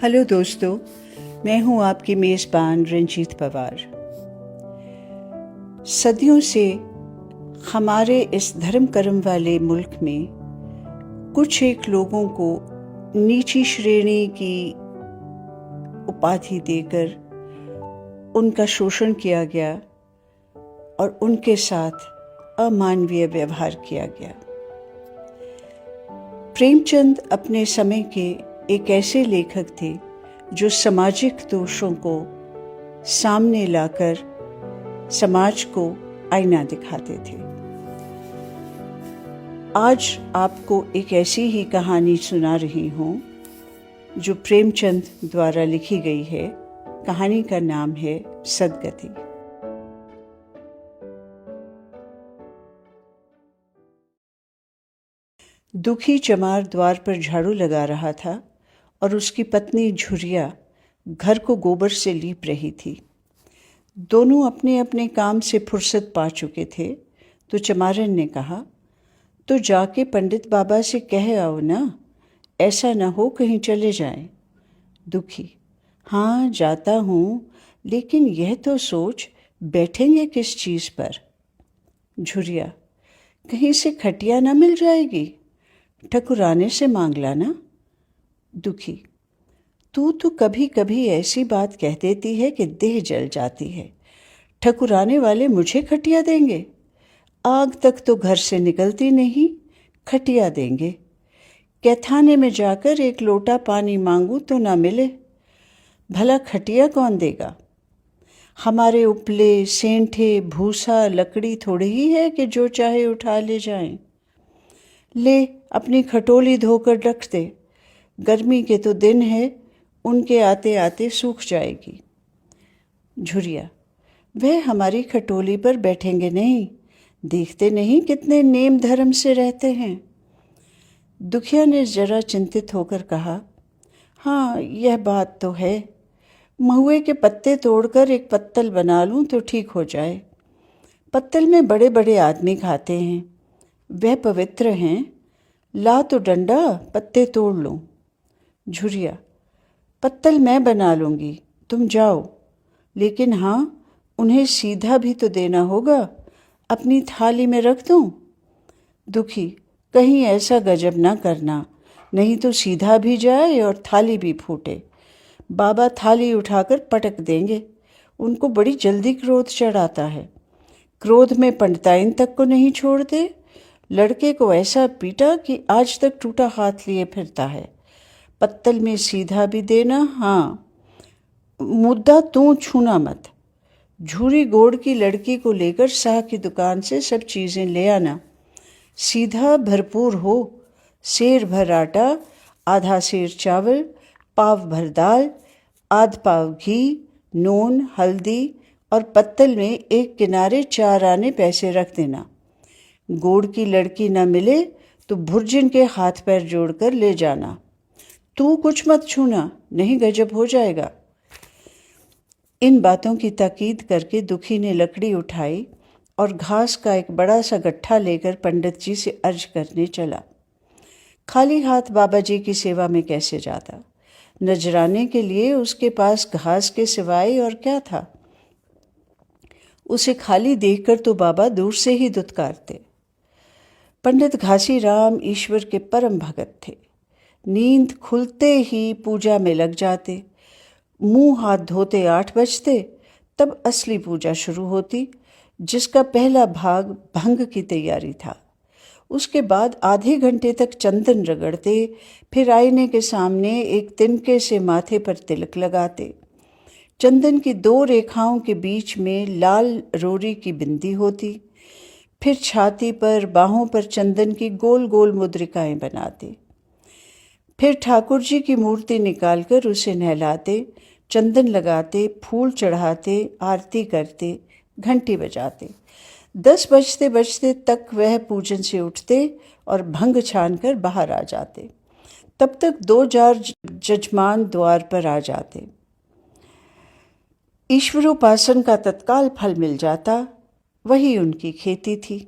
Hello दोस्तों, मैं हूं आपकी मेज़बान रंजीत पवार। सदियों से हमारे इस धर्म कर्म वाले मुल्क में कुछ एक लोगों को नीची श्रेणी की उपाधि देकर उनका शोषण किया गया और उनके साथ अमानवीय व्यवहार किया गया। प्रेमचंद अपने समय के एक ऐसे लेखक थे जो सामाजिक दोषों को सामने लाकर समाज को आईना दिखाते थे। आज आपको एक ऐसी ही कहानी सुना रही हूँ जो प्रेमचंद द्वारा लिखी गई है। कहानी का नाम है सदगति। दुखी चमार द्वार पर झाड़ू लगा रहा था और उसकी पत्नी झुरिया घर को गोबर से लीप रही थी। दोनों अपने अपने काम से फुर्सत पा चुके थे तो चमारन ने कहा, तो जाके पंडित बाबा से कह आओ ना, ऐसा न हो कहीं चले जाएं। दुखी, हाँ जाता हूँ, लेकिन यह तो सोच बैठेंगे किस चीज़ पर। झुरिया, कहीं से खटिया न मिल जाएगी, ठकुराने से मांग लाना। दुखी, तू तो कभी कभी ऐसी बात कह देती है कि देह जल जाती है। ठकुराने वाले मुझे खटिया देंगे? आग तक तो घर से निकलती नहीं, खटिया देंगे। कैथाने में जाकर एक लोटा पानी मांगू तो ना मिले, भला खटिया कौन देगा? हमारे उपले, सेंठे, भूसा, लकड़ी थोड़ी ही है कि जो चाहे उठा ले जाएं। ले अपनी खटोली धोकर रख दे, गर्मी के तो दिन है, उनके आते आते सूख जाएगी। झुरिया, वह हमारी खटोली पर बैठेंगे नहीं, देखते नहीं कितने नेम धर्म से रहते हैं। दुखिया ने जरा चिंतित होकर कहा, हाँ यह बात तो है, महुए के पत्ते तोड़कर एक पत्तल बना लूं तो ठीक हो जाए। पत्तल में बड़े बड़े आदमी खाते हैं, वह पवित्र हैं, ला तो डंडा, पत्ते तोड़ लो। झुरिया, पत्तल मैं बना लूँगी, तुम जाओ, लेकिन हाँ उन्हें सीधा भी तो देना होगा, अपनी थाली में रख दूँ? दुखी, कहीं ऐसा गजब ना करना, नहीं तो सीधा भी जाए और थाली भी फूटे। बाबा थाली उठाकर पटक देंगे, उनको बड़ी जल्दी क्रोध चढ़ाता है। क्रोध में पंडिताइन तक को नहीं छोड़ते। लड़के को ऐसा पीटा कि आज तक टूटा हाथ लिए फिरता है। पत्तल में सीधा भी देना, हाँ, मुद्दा तू छूना मत। झूरी गोड़ की लड़की को लेकर शाह की दुकान से सब चीज़ें ले आना, सीधा भरपूर हो, सेर भर आटा, आधा सेर चावल, पाव भर दाल, आध पाव घी, नून, हल्दी और पत्तल में एक किनारे 4 आने पैसे रख देना। गोड़ की लड़की न मिले तो भुर्जिन के हाथ पैर जोड़कर ले जाना। तू कुछ मत छूना, नहीं गजब हो जाएगा। इन बातों की ताकीद करके दुखी ने लकड़ी उठाई और घास का एक बड़ा सा गट्ठा लेकर पंडित जी से अर्ज करने चला। खाली हाथ बाबा जी की सेवा में कैसे जाता? नजराने के लिए उसके पास घास के सिवाय और क्या था? उसे खाली देखकर तो बाबा दूर से ही दुत्कारते। पंडित घासी राम ईश्वर के परम भगत थे। नींद खुलते ही पूजा में लग जाते। मुंह हाथ धोते 8 बजते, तब असली पूजा शुरू होती, जिसका पहला भाग भंग की तैयारी था। उसके बाद आधे घंटे तक चंदन रगड़ते, फिर आईने के सामने एक तिनके से माथे पर तिलक लगाते। चंदन की 2 रेखाओं के बीच में लाल रोरी की बिंदी होती। फिर छाती पर, बाहों पर चंदन की गोल गोल मुद्रिकाएं बनाते। फिर ठाकुर जी की मूर्ति निकालकर उसे नहलाते, चंदन लगाते, फूल चढ़ाते, आरती करते, घंटी बजाते। 10 बजते बजते तक वह पूजन से उठते और भंग छानकर बाहर आ जाते। तब तक 2 जजमान द्वार पर आ जाते। ईश्वरोपासन का तत्काल फल मिल जाता, वही उनकी खेती थी।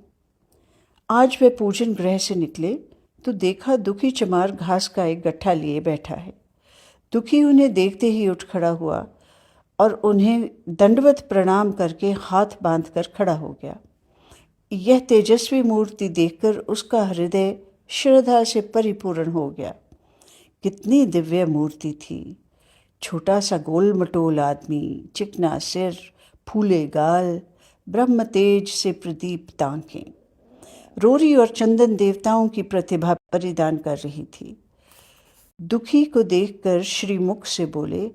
आज वे पूजन गृह से निकले तो देखा दुखी चमार घास का एक गट्ठा लिए बैठा है। दुखी उन्हें देखते ही उठ खड़ा हुआ और उन्हें दंडवत प्रणाम करके हाथ बांधकर खड़ा हो गया। यह तेजस्वी मूर्ति देखकर उसका हृदय श्रद्धा से परिपूर्ण हो गया। कितनी दिव्य मूर्ति थी! छोटा सा गोल मटोल आदमी, चिकना सिर, फूले गाल, ब्रह्म तेज से प्रदीप्त आंखें, रोरी और चंदन देवताओं की प्रतिभा परिधान कर रही थी। दुखी को देखकर श्री मुख से बोले,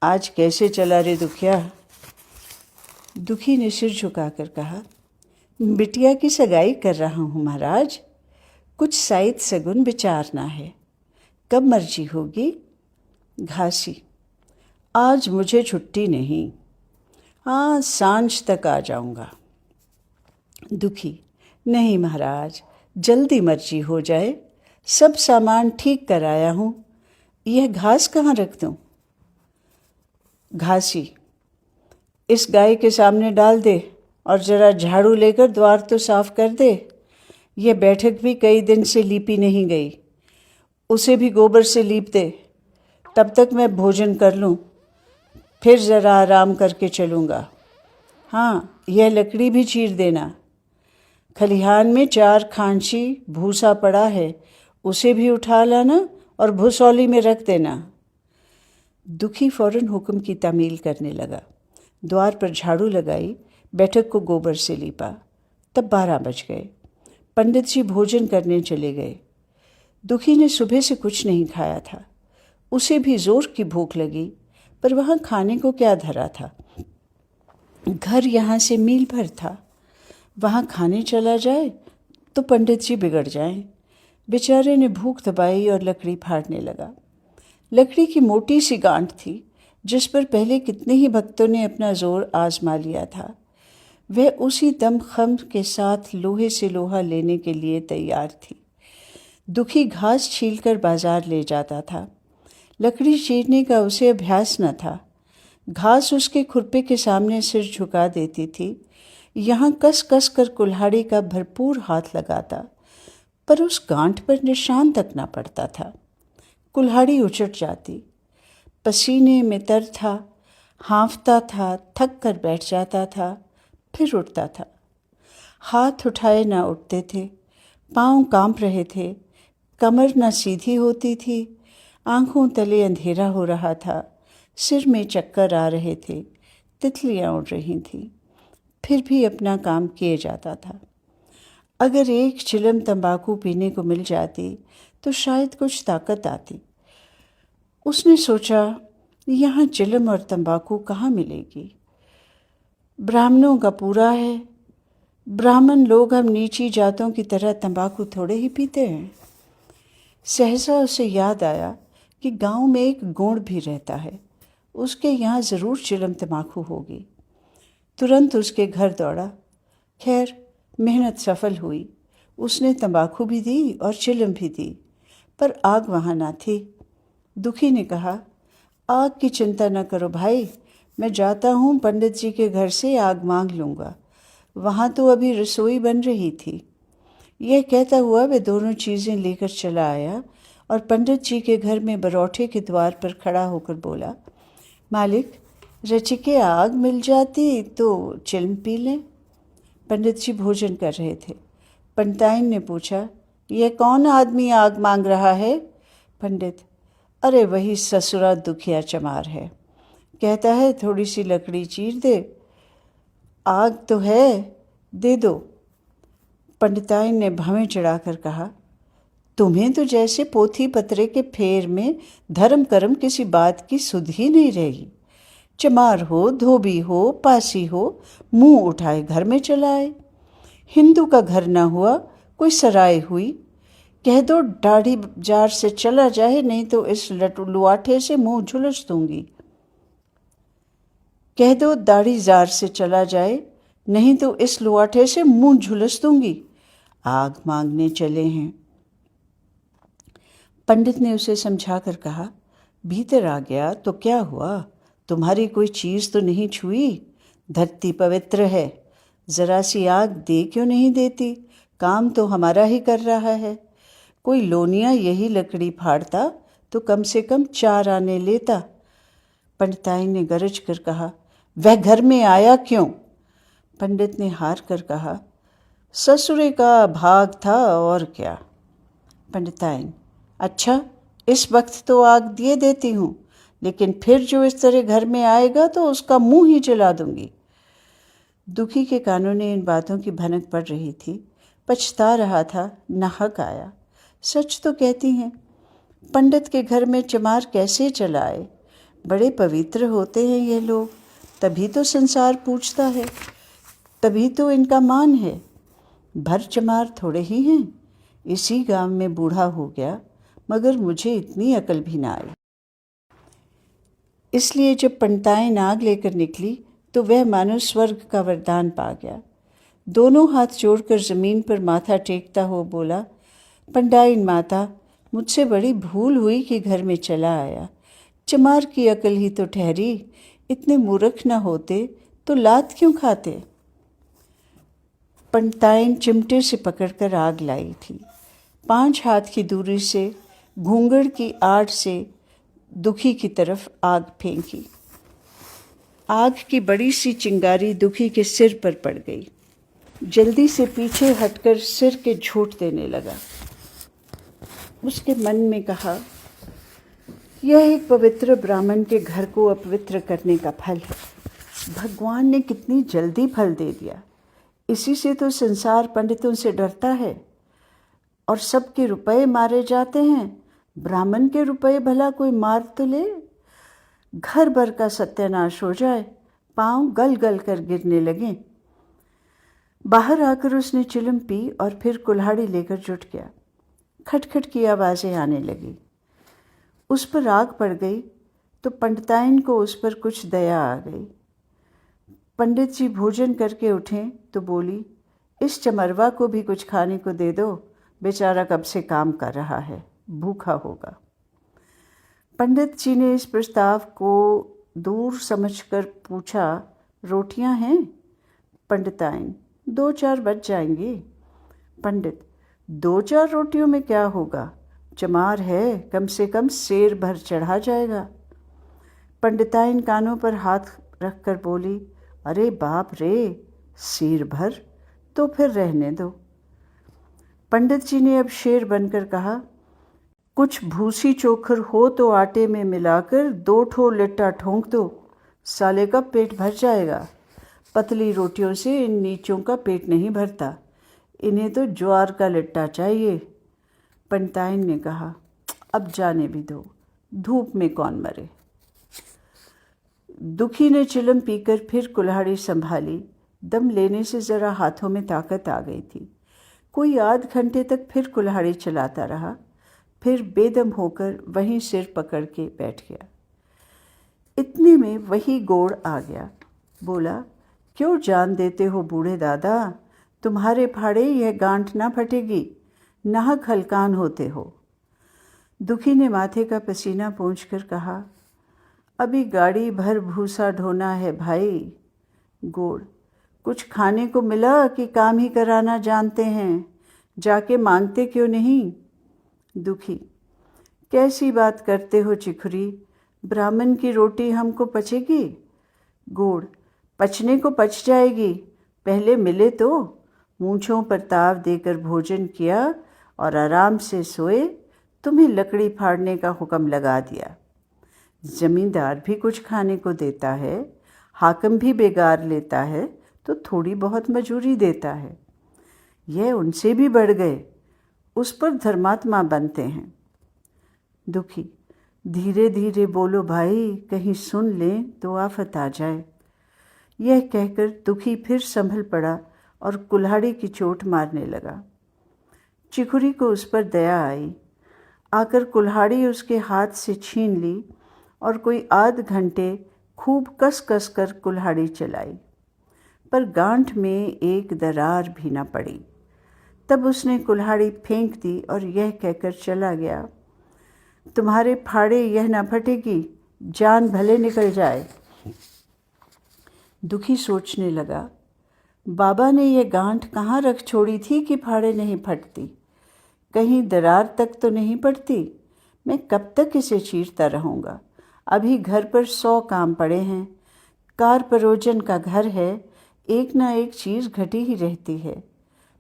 आज कैसे चला रे दुखिया? दुखी ने सिर झुकाकर कहा, बिटिया की सगाई कर रहा हूँ महाराज, कुछ साइत सगुन विचारना है, कब मर्जी होगी? घासी, आज मुझे छुट्टी नहीं, हाँ सांझ तक आ जाऊंगा। दुखी, नहीं महाराज, जल्दी मर्जी हो जाए, सब सामान ठीक कराया हूँ, यह घास कहाँ रख दूँ? घासी, इस गाय के सामने डाल दे और जरा झाड़ू लेकर द्वार तो साफ कर दे। यह बैठक भी कई दिन से लीपी नहीं गई, उसे भी गोबर से लीप दे, तब तक मैं भोजन कर लूँ, फिर ज़रा आराम करके चलूँगा। हाँ, यह लकड़ी भी चीर देना। खलिहान में 4 खांची भूसा पड़ा है, उसे भी उठा लाना और भूसौली में रख देना। दुखी फौरन हुक्म की तामील करने लगा। द्वार पर झाड़ू लगाई, बैठक को गोबर से लीपा। तब 12 बज गए। पंडित जी भोजन करने चले गए। दुखी ने सुबह से कुछ नहीं खाया था। उसे भी जोर की भूख लगी, पर वहाँ खाने को क्या धरा था? घर यहाँ से मील भर था। वहाँ खाने चला जाए तो पंडित जी बिगड़ जाएं। बेचारे ने भूख दबाई और लकड़ी फाड़ने लगा। लकड़ी की मोटी सी गांठ थी, जिस पर पहले कितने ही भक्तों ने अपना जोर आजमा लिया था। वह उसी दमखम के साथ लोहे से लोहा लेने के लिए तैयार थी। दुखी घास छीलकर बाजार ले जाता था। लकड़ी चीरने का उसे अभ्यास न था। घास उसके खुरपे के सामने सिर झुका देती थी। यहाँ कस कस कर कुल्हाड़ी का भरपूर हाथ लगाता, पर उस गांठ पर निशान तक न पड़ता था। कुल्हाड़ी उचट जाती। पसीने में तर था, हाँफता था, थक कर बैठ जाता था, फिर उठता था। हाथ उठाए न उठते थे, पाँव कांप रहे थे, कमर न सीधी होती थी, आंखों तले अंधेरा हो रहा था, सिर में चक्कर आ रहे थे, तितलियाँ उड़ रही थीं। फिर भी अपना काम किए जाता था। अगर एक चिलम तंबाकू पीने को मिल जाती तो शायद कुछ ताकत आती। उसने सोचा, यहाँ चिलम और तंबाकू कहाँ मिलेगी? ब्राह्मणों का पूरा है। ब्राह्मण लोग हम नीची जातों की तरह तंबाकू थोड़े ही पीते हैं। सहसा उसे याद आया कि गांव में एक गोंड भी रहता है, उसके यहाँ ज़रूर चिलम तंबाकू होगी। तुरंत उसके घर दौड़ा। खैर, मेहनत सफल हुई। उसने तंबाकू भी दी और चिलम भी दी, पर आग वहाँ ना थी। दुखी ने कहा, आग की चिंता न करो भाई, मैं जाता हूँ पंडित जी के घर से आग मांग लूँगा, वहाँ तो अभी रसोई बन रही थी। यह कहता हुआ वे दोनों चीज़ें लेकर चला आया और पंडित जी के घर में बरौठे के द्वार पर खड़ा होकर बोला, मालिक, रचिके आग मिल जाती तो चिलम पी लें। पंडित जी भोजन कर रहे थे। पंडिताइन ने पूछा, यह कौन आदमी आग मांग रहा है? पंडित, अरे वही ससुरा दुखिया चमार है, कहता है थोड़ी सी लकड़ी चीर दे, आग तो है, दे दो। पंडिताइन ने भवें चढ़ाकर कहा, तुम्हें तो जैसे पोथी पत्रे के फेर में धर्म कर्म किसी बात की सुध ही नहीं रही। चमार हो, धोबी हो, पासी हो, मुंह उठाए घर में चला आए। हिंदू का घर न हुआ, कोई सराय हुई, कह दो दाढ़ी जार से चला जाए, नहीं तो इस लुआठे से मुंह झुलस दूंगी। कह दो दाढ़ी जार से चला जाए, नहीं तो इस लुआठे से मुंह झुलस दूंगी। आग मांगने चले हैं। पंडित ने उसे समझाकर कहा, भीतर आ गया तो क्या हुआ, तुम्हारी कोई चीज़ तो नहीं छुई, धरती पवित्र है, जरा सी आग दे क्यों नहीं देती, काम तो हमारा ही कर रहा है। कोई लोनिया यही लकड़ी फाड़ता तो कम से कम 4 आने लेता। पंडिताई ने गरज कर कहा, वह घर में आया क्यों? पंडित ने हार कर कहा, ससुरे का भाग था और क्या। पंडिताइन, अच्छा, इस वक्त तो आग दिए देती हूँ, लेकिन फिर जो इस तरह घर में आएगा तो उसका मुंह ही जला दूंगी। दुखी के कानों ने इन बातों की भनक पड़ रही थी। पछता रहा था, नाहक आया। सच तो कहती हैं, पंडित के घर में चमार कैसे चला आए? बड़े पवित्र होते हैं ये लोग, तभी तो संसार पूछता है, तभी तो इनका मान है। भर चमार थोड़े ही हैं। इसी गांव में बूढ़ा हो गया, मगर मुझे इतनी अकल भी ना आई। इसलिए जब पंडिताइन आग लेकर निकली तो वह मानो स्वर्ग का वरदान पा गया। दोनों हाथ जोड़कर ज़मीन पर माथा टेकता हुआ बोला, पंडाइन माता, मुझसे बड़ी भूल हुई कि घर में चला आया। चमार की अकल ही तो ठहरी, इतने मूर्ख न होते तो लात क्यों खाते। पंडिताइन चिमटे से पकड़कर आग लाई थी। 5 हाथ की दूरी से घूंगड़ की आड़ से दुखी की तरफ आग फेंकी। आग की बड़ी सी चिंगारी दुखी के सिर पर पड़ गई। जल्दी से पीछे हटकर सिर के झूठ देने लगा। उसके मन में कहा, यह एक पवित्र ब्राह्मण के घर को अपवित्र करने का फल है। भगवान ने कितनी जल्दी फल दे दिया। इसी से तो संसार पंडितों से डरता है और सबके रुपए मारे जाते हैं। ब्राह्मण के रुपए भला कोई मार तो ले, घर भर का सत्यानाश हो जाए, पांव गल गल कर गिरने लगे। बाहर आकर उसने चिलम पी और फिर कुल्हाड़ी लेकर जुट गया। खटखट की आवाज़ें आने लगी। उस पर आग पड़ गई तो पंडिताइन को उस पर कुछ दया आ गई। पंडित जी भोजन करके उठे तो बोली, इस चमरवा को भी कुछ खाने को दे दो, बेचारा कब से काम कर रहा है, भूखा होगा। पंडित जी ने इस प्रस्ताव को दूर समझकर पूछा, रोटियां हैं? पंडिताइन, 2-4 बच जाएंगी। पंडित, 2-4 रोटियों में क्या होगा, चमार है, कम से कम सेर भर चढ़ा जाएगा। पंडिताइन कानों पर हाथ रखकर बोली, अरे बाप रे, सेर भर? तो फिर रहने दो। पंडित जी ने अब शेर बनकर कहा, कुछ भूसी चोखर हो तो आटे में मिलाकर 2 ठो लिट्टा ठोंक दो, साले का पेट भर जाएगा। पतली रोटियों से इन नीचों का पेट नहीं भरता, इन्हें तो ज्वार का लिट्टा चाहिए। पंडिताइन ने कहा, अब जाने भी दो, धूप में कौन मरे। दुखी ने चिलम पीकर फिर कुल्हाड़ी संभाली। दम लेने से ज़रा हाथों में ताकत आ गई थी। कोई आध घंटे तक फिर कुल्हाड़ी चलाता रहा, फिर बेदम होकर वहीं सिर पकड़ के बैठ गया। इतने में वही गोड़ आ गया। बोला, क्यों जान देते हो बूढ़े दादा, तुम्हारे फाड़े यह गांठ ना फटेगी, नाहक हलकान होते हो। दुखी ने माथे का पसीना पोंछकर कहा, अभी गाड़ी भर भूसा ढोना है भाई। गोड़, कुछ खाने को मिला कि काम ही कराना जानते हैं, जाके मांगते क्यों नहीं। दुखी, कैसी बात करते हो चिखुरी, ब्राह्मण की रोटी हमको पचेगी। गोड़, पचने को पच जाएगी, पहले मिले तो। मूंछों पर ताव देकर भोजन किया और आराम से सोए, तुम्हें लकड़ी फाड़ने का हुक्म लगा दिया। जमींदार भी कुछ खाने को देता है, हाकिम भी बेगार लेता है तो थोड़ी बहुत मजूरी देता है। यह उनसे भी बढ़ गए, उस पर धर्मात्मा बनते हैं। दुखी, धीरे धीरे बोलो भाई, कहीं सुन लें तो आफत आ जाए। यह कहकर दुखी फिर संभल पड़ा और कुल्हाड़ी की चोट मारने लगा। चिखुरी को उस पर दया आई, आकर कुल्हाड़ी उसके हाथ से छीन ली और कोई आध घंटे खूब कस कस कर कुल्हाड़ी चलाई, पर गांठ में एक दरार भी न पड़ी। तब उसने कुल्हाड़ी फेंक दी और यह कहकर चला गया, तुम्हारे फाड़े यह न फटेगी, जान भले निकल जाए। दुखी सोचने लगा, बाबा ने यह गांठ कहाँ रख छोड़ी थी कि फाड़े नहीं फटती। कहीं दरार तक तो नहीं पड़ती? मैं कब तक इसे चीरता रहूँगा? अभी घर पर 100 काम पड़े हैं। कार परोजन का घर है, एक ना एक चीज़ घटी ही रहती है,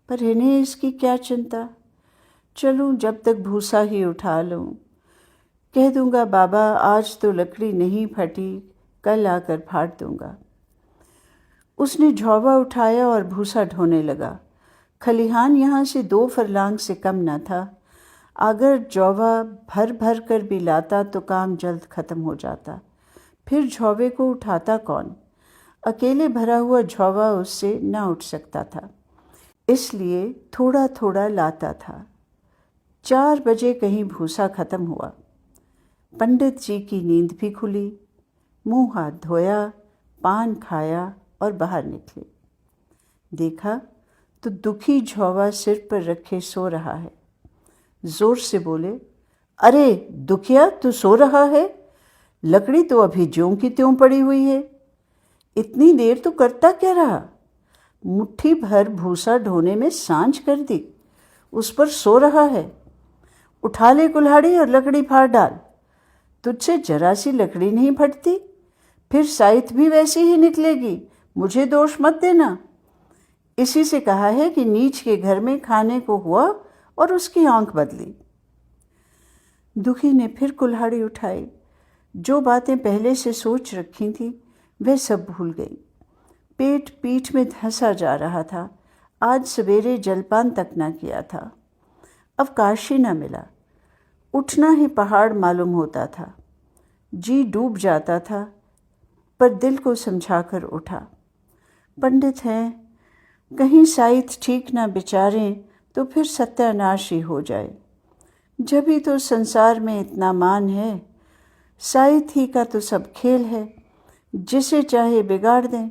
पर इन्हें इसकी क्या चिंता? चलूँ जब तक भूसा ही उठा लूँ। कह दूँगा बाबा आज तो लकड़ी नहीं फटी, कल आकर फाड़ दूँगा। उसने झौवा उठाया और भूसा ढोने लगा। खलिहान यहाँ से 2 फरलांग से कम न था। अगर झौवा भर भर कर भी लाता तो काम जल्द खत्म हो जाता। फिर झौवे को उठाता कौन? अकेले भरा हुआ झौवा उससे न उठ सकता था, इसलिए थोड़ा थोड़ा लाता था। 4 बजे कहीं भूसा खत्म हुआ। पंडित जी की नींद भी खुली। मुंह हाथ धोया, पान खाया और बाहर निकले। देखा तो दुखी झौवा सिर पर रखे सो रहा है। जोर से बोले, अरे दुखिया, तू सो रहा है? लकड़ी तो अभी ज्यों की त्यों पड़ी हुई है। इतनी देर तो करता क्या रहा? मुट्ठी भर भूसा ढोने में सांझ कर दी, उस पर सो रहा है। उठा ले कुल्हाड़ी और लकड़ी फाड़ डाल। तुझसे जरा सी लकड़ी नहीं फटती, फिर साइत भी वैसी ही निकलेगी। मुझे दोष मत देना। इसी से कहा है कि नीच के घर में खाने को हुआ और उसकी आंख बदली। दुखी ने फिर कुल्हाड़ी उठाई। जो बातें पहले से सोच रखी थी वह सब भूल गई। पेट पीठ में धंसा जा रहा था। आज सवेरे जलपान तक न किया था। अवकाश ही न मिला। उठना ही पहाड़ मालूम होता था। जी डूब जाता था, पर दिल को समझाकर उठा। पंडित हैं, कहीं साइत ठीक ना बिचारें तो फिर सत्यानाश ही हो जाए। जब ही तो संसार में इतना मान है। साइत ही का तो सब खेल है, जिसे चाहे बिगाड़ दें।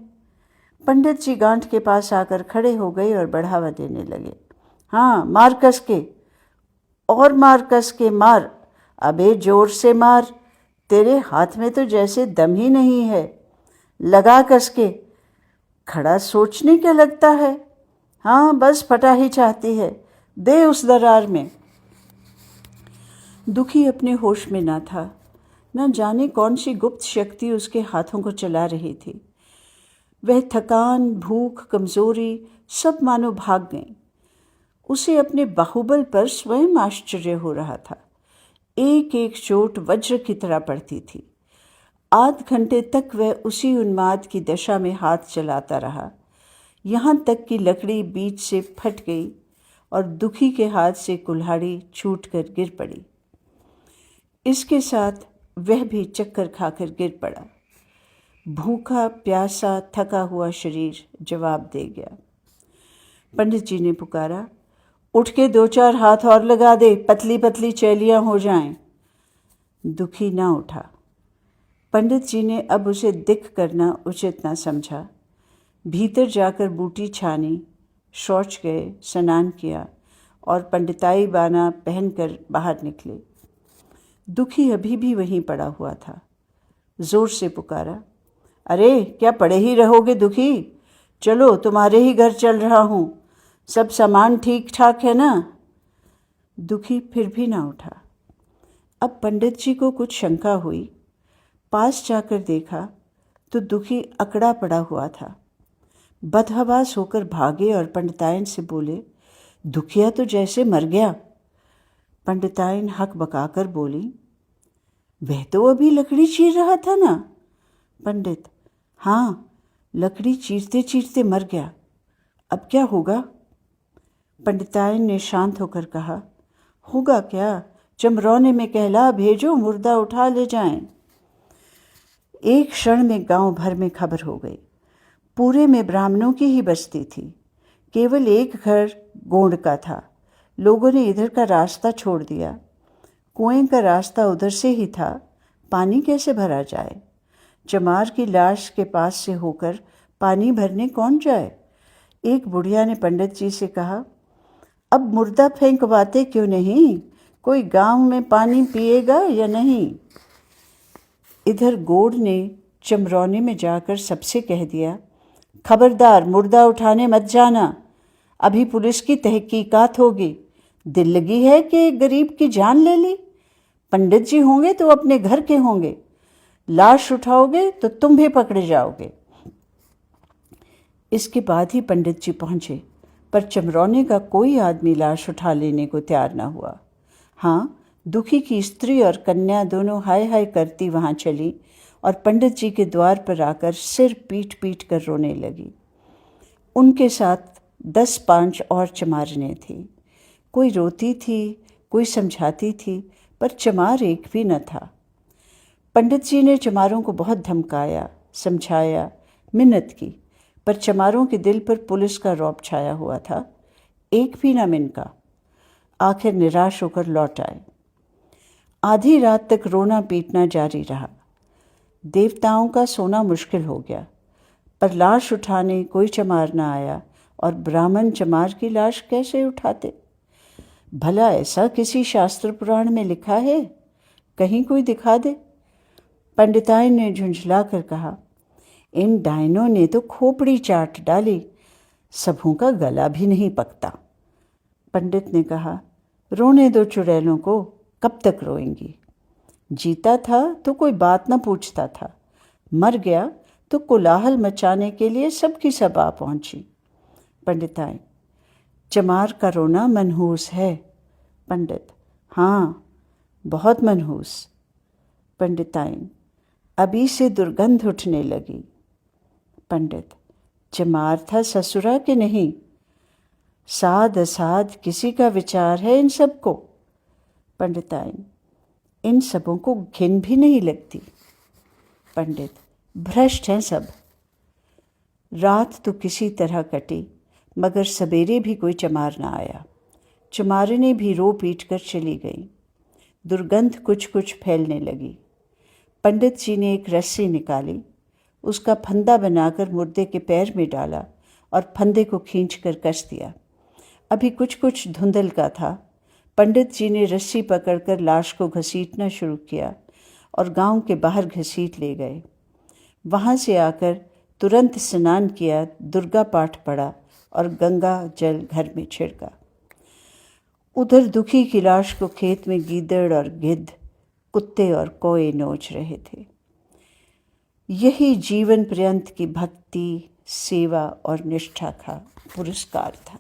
पंडित जी गांठ के पास आकर खड़े हो गए और बढ़ावा देने लगे। हाँ, मार कस के, और मार कस के मार। अबे जोर से मार, तेरे हाथ में तो जैसे दम ही नहीं है। लगा कस के। खड़ा सोचने क्या लगता है? हाँ, बस फटा ही चाहती है, दे उस दरार में। दुखी अपने होश में न था। न जाने कौन सी गुप्त शक्ति उसके हाथों को चला रही थी। वह थकान, भूख, कमजोरी सब मानो भाग गईं। उसे अपने बाहुबल पर स्वयं आश्चर्य हो रहा था। एक एक चोट वज्र की तरह पड़ती थी। आध घंटे तक वह उसी उन्माद की दशा में हाथ चलाता रहा, यहाँ तक कि लकड़ी बीच से फट गई और दुखी के हाथ से कुल्हाड़ी छूटकर गिर पड़ी। इसके साथ वह भी चक्कर खाकर गिर पड़ा। भूखा प्यासा थका हुआ शरीर जवाब दे गया। पंडित जी ने पुकारा, उठ के 2-4 हाथ और लगा दे, पतली पतली चैलियां हो जाएं। दुखी ना उठा। पंडित जी ने अब उसे दिख करना उचित न समझा। भीतर जाकर बूटी छानी, शौच गए, स्नान किया और पंडिताई बाना पहनकर बाहर निकले। दुखी अभी भी वहीं पड़ा हुआ था। जोर से पुकारा, अरे क्या पड़े ही रहोगे दुखी? चलो, तुम्हारे ही घर चल रहा हूँ। सब सामान ठीक ठाक है ना? दुखी फिर भी ना उठा। अब पंडित जी को कुछ शंका हुई। पास जाकर देखा तो दुखी अकड़ा पड़ा हुआ था। बदहवास होकर भागे और पंडितायन से बोले, दुखिया तो जैसे मर गया। पंडितायन हक बकाकर बोली, वह तो अभी लकड़ी चीर रहा था ना? पंडित, हाँ, लकड़ी चीरते चीरते मर गया। अब क्या होगा? पंडितायन ने शांत होकर कहा, होगा क्या, चमरौने में कहला भेजो, मुर्दा उठा ले जाएं। एक क्षण में गांव भर में खबर हो गई। पूरे में ब्राह्मणों की ही बस्ती थी। केवल एक घर गोंड का था। लोगों ने इधर का रास्ता छोड़ दिया। कुएं का रास्ता उधर से ही था। पानी कैसे भरा जाए? चमार की लाश के पास से होकर पानी भरने कौन जाए? एक बुढ़िया ने पंडित जी से कहा, अब मुर्दा फेंकवाते क्यों नहीं? कोई गांव में पानी पिएगा या नहीं? इधर गोड़ ने चमरौने में जाकर सबसे कह दिया, खबरदार, मुर्दा उठाने मत जाना, अभी पुलिस की तहकीकात होगी, दिल लगी है कि एक गरीब की जान ले ली। पंडित जी होंगे तो अपने घर के होंगे, लाश उठाओगे तो तुम भी पकड़े जाओगे। इसके बाद ही पंडित जी पहुंचे, पर चमरौने का कोई आदमी लाश उठा लेने को तैयार न हुआ। हाँ, दुखी की स्त्री और कन्या दोनों हाय हाय करती वहां चली और पंडित जी के द्वार पर आकर सिर पीट पीट कर रोने लगी। उनके साथ 10-5 और चमारनें थीं। कोई रोती थी, कोई समझाती थी, पर चमार एक भी न था। पंडित जी ने चमारों को बहुत धमकाया, समझाया, मिन्नत की, पर चमारों के दिल पर पुलिस का रौब छाया हुआ था। एक भी न मिनका। आखिर निराश होकर लौट आए। आधी रात तक रोना पीटना जारी रहा। देवताओं का सोना मुश्किल हो गया, पर लाश उठाने कोई चमार न आया और ब्राह्मण चमार की लाश कैसे उठाते? भला ऐसा किसी शास्त्र पुराण में लिखा है? कहीं कोई दिखा दे। पंडिताइन ने झुंझला कर कहा, इन डायनों ने तो खोपड़ी चाट डाली, सबों का गला भी नहीं पकता। पंडित ने कहा, रोने दो चुड़ैलों को, कब तक रोएंगी? जीता था तो कोई बात न पूछता था, मर गया तो कोलाहल मचाने के लिए सबकी सब आ पहुंची। पंडिताइन, चमार का रोना मनहूस है। पंडित, हाँ, बहुत मनहूस। पंडिताइन, अभी से दुर्गंध उठने लगी। पंडित, चमार था ससुरा के नहीं? साध असाध किसी का विचार है इन सबको? पंडिताइन, इन सबों को घिन भी नहीं लगती। पंडित, भ्रष्ट हैं सब। रात तो किसी तरह कटी, मगर सवेरे भी कोई चमार न आया। चमारिनें भी रो पीट कर चली गईं। दुर्गंध कुछ कुछ फैलने लगी। पंडित जी ने एक रस्सी निकाली, उसका फंदा बनाकर मुर्दे के पैर में डाला और फंदे को खींचकर कस दिया। अभी कुछ कुछ धुंधल का था। पंडित जी ने रस्सी पकड़कर लाश को घसीटना शुरू किया और गांव के बाहर घसीट ले गए। वहां से आकर तुरंत स्नान किया, दुर्गा पाठ पढ़ा और गंगा जल घर में छिड़का। उधर दुखी की लाश को खेत में गीदड़ और गिद्ध, कुत्ते और कौए नोच रहे थे। यही जीवन पर्यंत की भक्ति, सेवा और निष्ठा का पुरस्कार था।